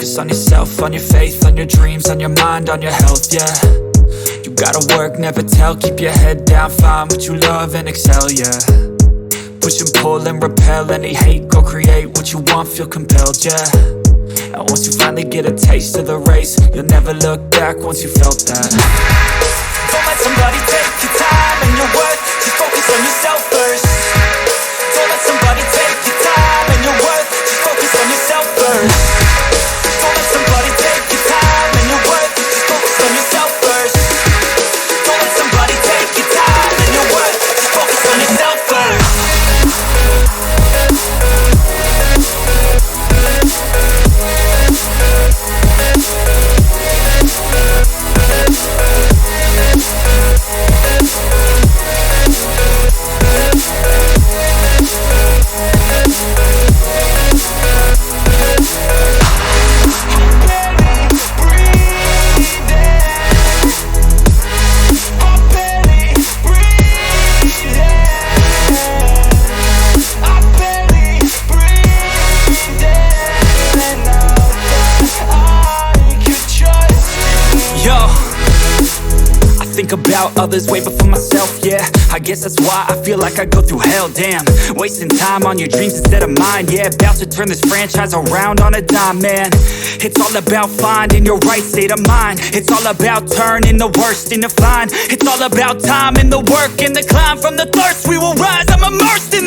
focus on yourself, on your faith, on your dreams, on your mind, on your health, yeah. You gotta work, never tell, keep your head down, find what you love and excel, yeah. Push and pull and repel any hate, go create what you want, feel compelled, yeah. And once you finally get a taste of the race, you'll never look back once you felt that. Don't let somebody take your time and your worth, just focus on yourself first. Don't let somebody take your time and your worth, just focus on yourself first. Don't let somebody take your time and your worth, just focus on yourself first. Don't let somebody take your time and your worth, just focus on yourself first. Think about others way before myself, yeah. I guess that's why I feel like I go through hell, damn. Wasting time on your dreams instead of mine, yeah. About to turn this franchise around on a dime, man. It's all about finding your right state of mind. It's all about turning the worst into fine. It's all about time and the work and the climb. From the thirst we will rise, I'm immersed in